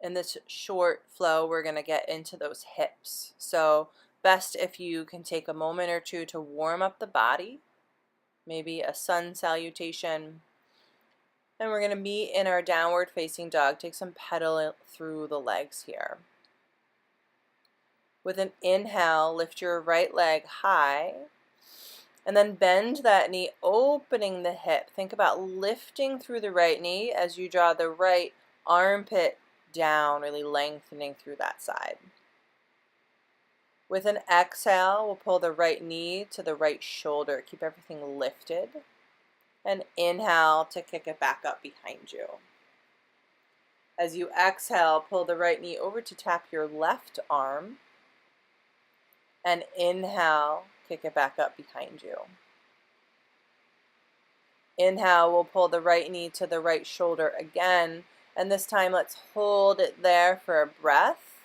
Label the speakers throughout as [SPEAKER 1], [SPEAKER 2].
[SPEAKER 1] In this short flow, we're going to get into those hips. So best if you can take a moment or two to warm up the body, maybe a sun salutation. And we're going to meet in our downward facing dog. Take some pedal through the legs here. With an inhale, lift your right leg high. And then bend that knee, opening the hip. Think about lifting through the right knee as you draw the right armpit down, really lengthening through that side. With an exhale, we'll pull the right knee to the right shoulder. Keep everything lifted. And inhale to kick it back up behind you. As you exhale, pull the right knee over to tap your left arm. And inhale, kick it back up behind you. Inhale, we'll pull the right knee to the right shoulder again. And this time, let's hold it there for a breath.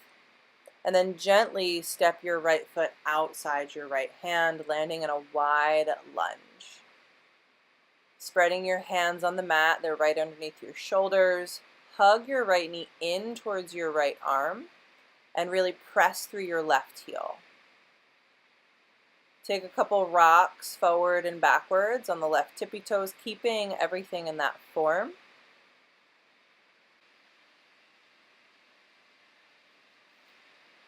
[SPEAKER 1] And then gently step your right foot outside your right hand, landing in a wide lunge. Spreading your hands on the mat, they're right underneath your shoulders. Hug your right knee in towards your right arm and really press through your left heel. Take a couple rocks forward and backwards on the left tippy toes, keeping everything in that form.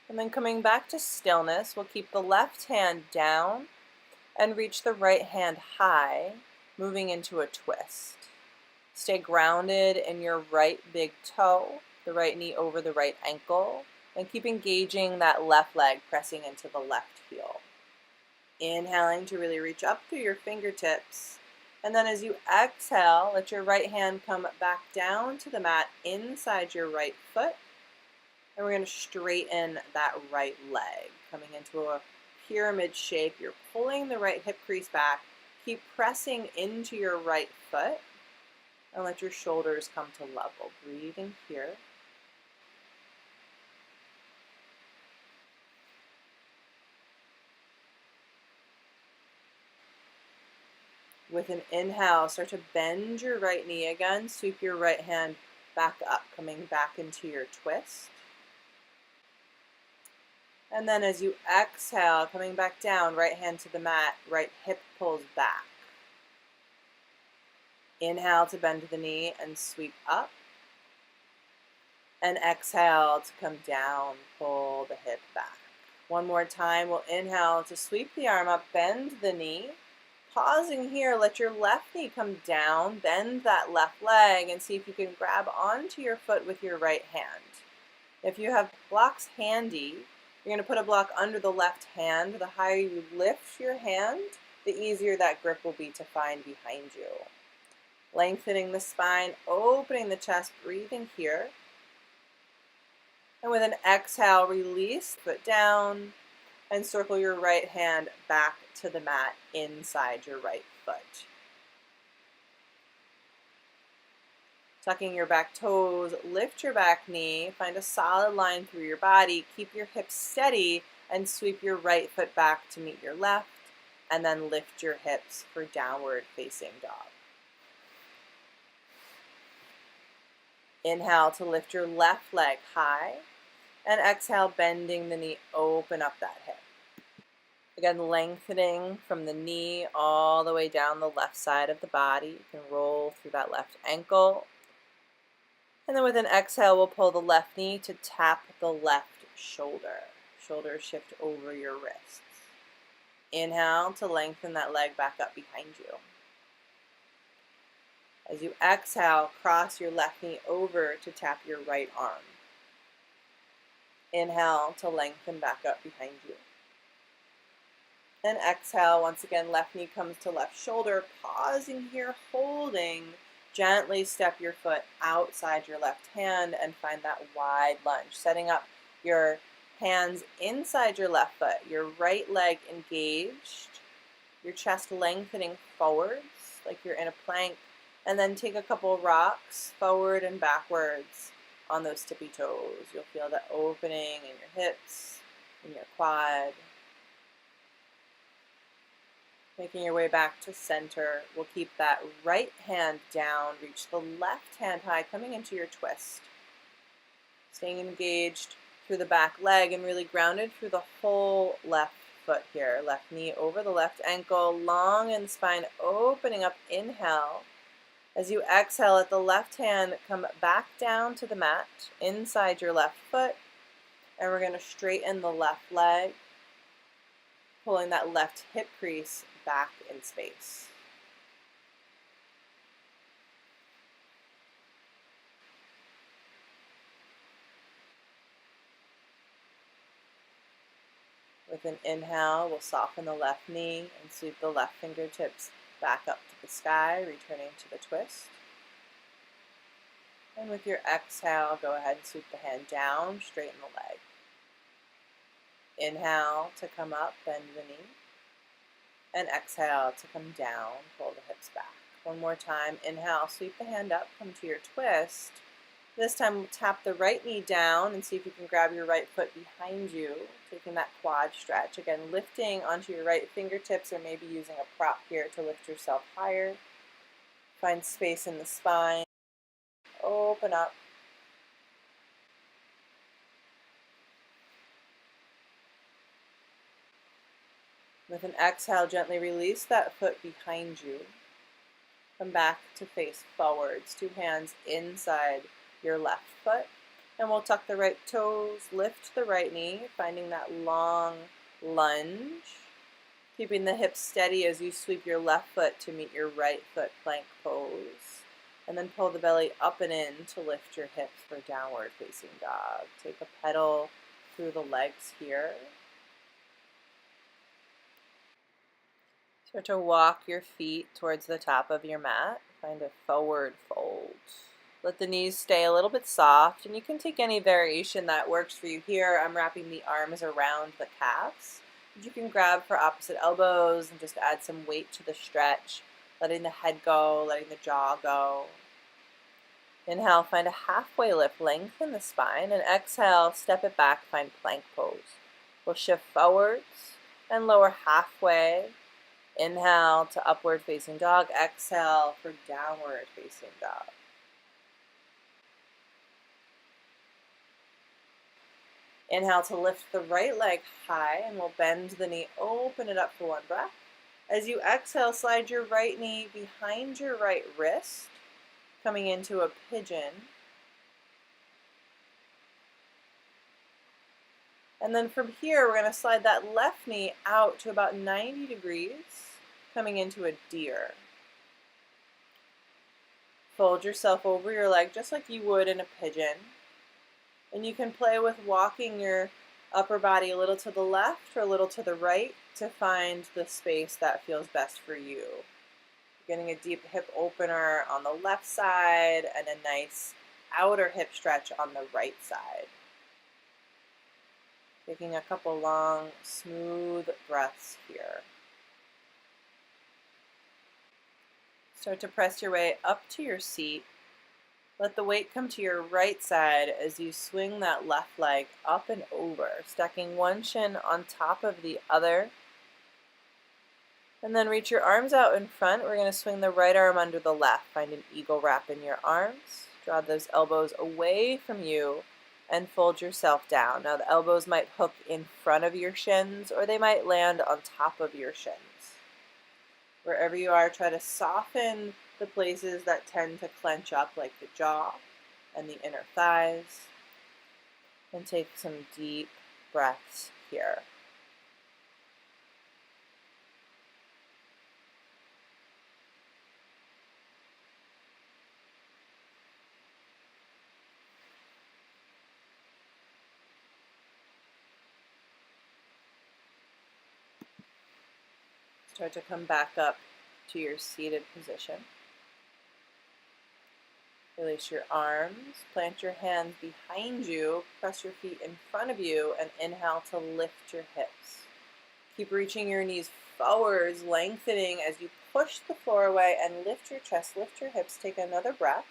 [SPEAKER 1] And then coming back to stillness, we'll keep the left hand down and reach the right hand high, moving into a twist. Stay grounded in your right big toe, the right knee over the right ankle, and keep engaging that left leg, pressing into the left heel. Inhaling to really reach up through your fingertips. And then as you exhale, let your right hand come back down to the mat inside your right foot. And we're going to straighten that right leg, coming into a pyramid shape. You're pulling the right hip crease back. Keep pressing into your right foot. And let your shoulders come to level. Breathing here. With an inhale, start to bend your right knee again. Sweep your right hand back up, coming back into your twist. And then as you exhale, coming back down, right hand to the mat, right hip pulls back. Inhale to bend the knee and sweep up. And exhale to come down, pull the hip back. One more time, we'll inhale to sweep the arm up, bend the knee. Pausing here, let your left knee come down, bend that left leg, and see if you can grab onto your foot with your right hand. If you have blocks handy, you're going to put a block under the left hand. The higher you lift your hand, the easier that grip will be to find behind you. Lengthening the spine, opening the chest, breathing here. And with an exhale, release, foot down, and circle your right hand back to the mat inside your right foot. Tucking your back toes, lift your back knee, find a solid line through your body, keep your hips steady, and sweep your right foot back to meet your left, and then lift your hips for downward facing dog. Inhale to lift your left leg high, and exhale, bending the knee, open up that hip. Again, lengthening from the knee all the way down the left side of the body. You can roll through that left ankle. And then with an exhale, we'll pull the left knee to tap the left shoulder. Shoulders shift over your wrists. Inhale to lengthen that leg back up behind you. As you exhale, cross your left knee over to tap your right arm. Inhale to lengthen back up behind you. And exhale, once again, left knee comes to left shoulder. Pausing here, holding. Gently step your foot outside your left hand and find that wide lunge. Setting up your hands inside your left foot, your right leg engaged, your chest lengthening forwards like you're in a plank. And then take a couple rocks forward and backwards on those tippy toes. You'll feel the opening in your hips, in your quad. Making your way back to center. We'll keep that right hand down, reach the left hand high, coming into your twist. Staying engaged through the back leg and really grounded through the whole left foot here. Left knee over the left ankle, long in the spine, opening up. Inhale. As you exhale, let the left hand come back down to the mat, inside your left foot, and we're going to straighten the left leg, pulling that left hip crease back in space. With an inhale, we'll soften the left knee and sweep the left fingertips back up to the sky, returning to the twist. And with your exhale, go ahead and sweep the hand down, straighten the leg. Inhale to come up, bend the knee. And exhale to come down, pull the hips back. One more time, inhale, sweep the hand up, come to your twist. This time we'll tap the right knee down and see if you can grab your right foot behind you, taking that quad stretch. Again, lifting onto your right fingertips or maybe using a prop here to lift yourself higher. Find space in the spine. Open up. With an exhale, gently release that foot behind you. Come back to face forwards, two hands inside your left foot. And we'll tuck the right toes, lift the right knee, finding that long lunge. Keeping the hips steady as you sweep your left foot to meet your right foot plank pose. And then pull the belly up and in to lift your hips for downward facing dog. Take a pedal through the legs here. Start to walk your feet towards the top of your mat. Find a forward fold. Let the knees stay a little bit soft, and you can take any variation that works for you here. I'm wrapping the arms around the calves. You can grab for opposite elbows and just add some weight to the stretch, letting the head go, letting the jaw go. Inhale, find a halfway lift, lengthen the spine, and exhale, step it back, find plank pose. We'll shift forwards and lower halfway. Inhale to upward facing dog, exhale for downward facing dog. Inhale to lift the right leg high, and we'll bend the knee, open it up for one breath. As you exhale, slide your right knee behind your right wrist, coming into a pigeon. And then from here, we're going to slide that left knee out to about 90 degrees, coming into a deer. Fold yourself over your leg just like you would in a pigeon. And you can play with walking your upper body a little to the left or a little to the right to find the space that feels best for you. Getting a deep hip opener on the left side and a nice outer hip stretch on the right side. Taking a couple long, smooth breaths here. Start to press your way up to your seat. Let the weight come to your right side as you swing that left leg up and over, stacking one shin on top of the other. And then reach your arms out in front. We're going to swing the right arm under the left. Find an eagle wrap in your arms. Draw those elbows away from you and fold yourself down. Now the elbows might hook in front of your shins or they might land on top of your shins. Wherever you are, try to soften the places that tend to clench up, like the jaw and the inner thighs. And take some deep breaths here. Start to come back up to your seated position. Release your arms, plant your hands behind you, press your feet in front of you, and inhale to lift your hips. Keep reaching your knees forwards, lengthening as you push the floor away and lift your chest, lift your hips. Take another breath.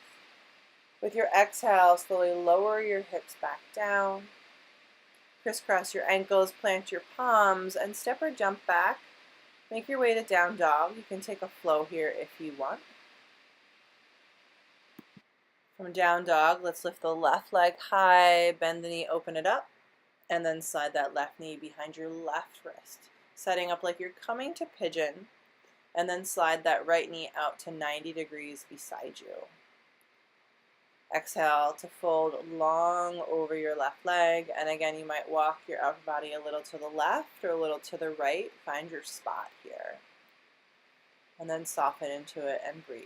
[SPEAKER 1] With your exhale, slowly lower your hips back down. Crisscross your ankles, plant your palms, and step or jump back. Make your way to down dog. You can take a flow here if you want. From down dog, let's lift the left leg high, bend the knee, open it up, and then slide that left knee behind your left wrist, setting up like you're coming to pigeon, and then slide that right knee out to 90 degrees beside you. Exhale to fold long over your left leg, and again, you might walk your upper body a little to the left or a little to the right. Find your spot here. And then soften into it and breathe.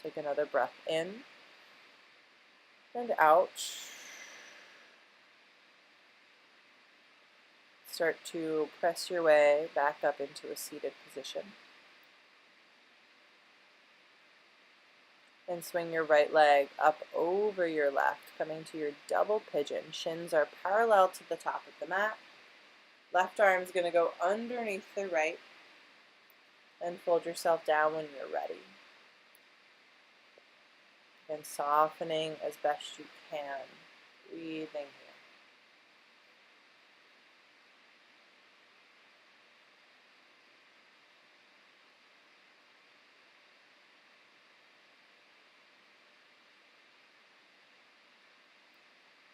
[SPEAKER 1] Take another breath in and out. Start to press your way back up into a seated position. And swing your right leg up over your left, coming to your double pigeon. Shins are parallel to the top of the mat. Left arm is going to go underneath the right. And fold yourself down when you're ready. And softening as best you can. Breathing here.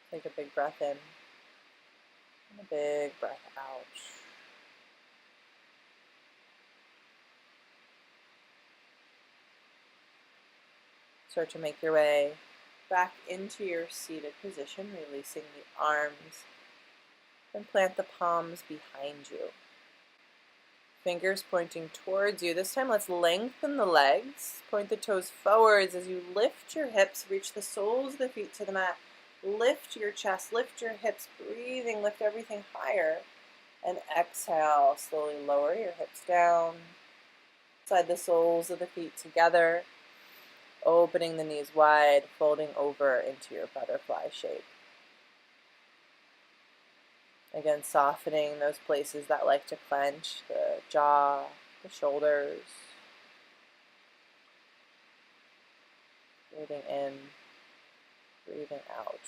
[SPEAKER 1] Take a big breath in. And a big breath out. Start to make your way back into your seated position, releasing the arms, and plant the palms behind you. Fingers pointing towards you. This time let's lengthen the legs. Point the toes forwards as you lift your hips, reach the soles of the feet to the mat. Lift your chest, lift your hips, breathing, lift everything higher. And exhale, slowly lower your hips down. Slide the soles of the feet together. Opening the knees wide, folding over into your butterfly shape. Again, softening those places that like to clench, the jaw, the shoulders. Breathing in, breathing out.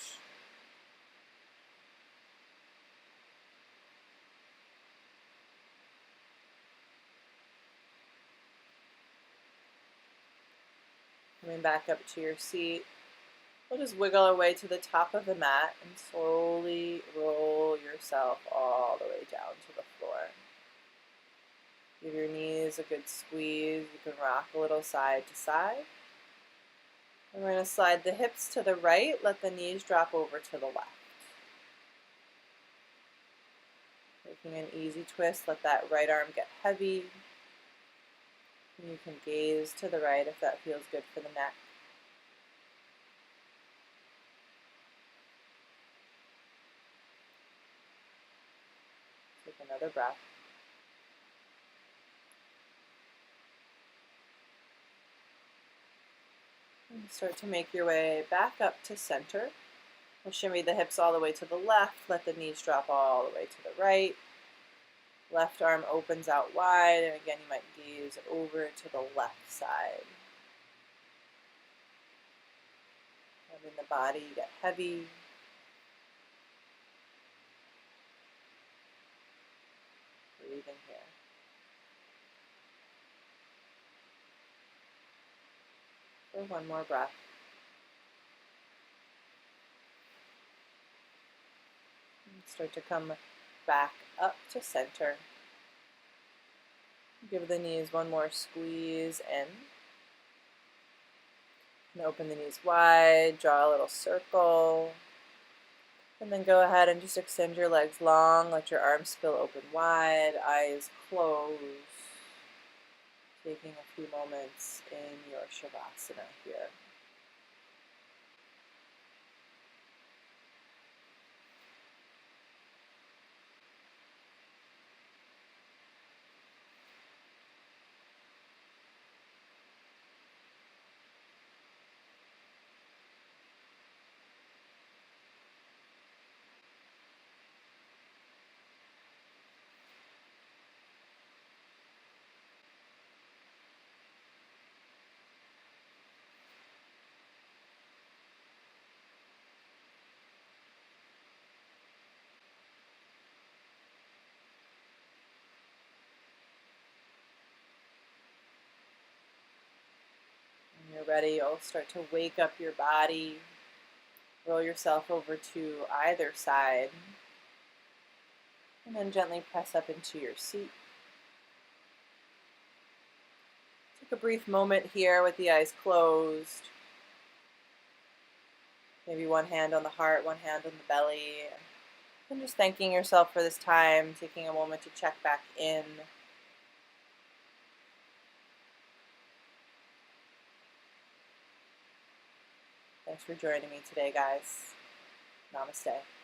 [SPEAKER 1] Coming back up to your seat, we'll just wiggle our way to the top of the mat and slowly roll yourself all the way down to the floor. Give your knees a good squeeze. You can rock a little side to side. And we're going to slide the hips to the right, let the knees drop over to the left. Taking an easy twist, let that right arm get heavy. And you can gaze to the right if that feels good for the neck. Take another breath. And start to make your way back up to center. We'll shimmy the hips all the way to the left, let the knees drop all the way to the right. Left arm opens out wide, and again you might gaze over to the left side. Letting the body get heavy. Breathing here. For one more breath. And start to come back up to center. Give the knees one more squeeze in. And open the knees wide, draw a little circle. And then go ahead and just extend your legs long, let your arms spill open wide, eyes closed. Taking a few moments in your Shavasana here. ready, you'll start to wake up your body, roll yourself over to either side, and then gently press up into your seat. Take a brief moment here with the eyes closed. Maybe one hand on the heart, one hand on the belly. And just thanking yourself for this time, taking a moment to check back in. Thanks for joining me today, guys. Namaste.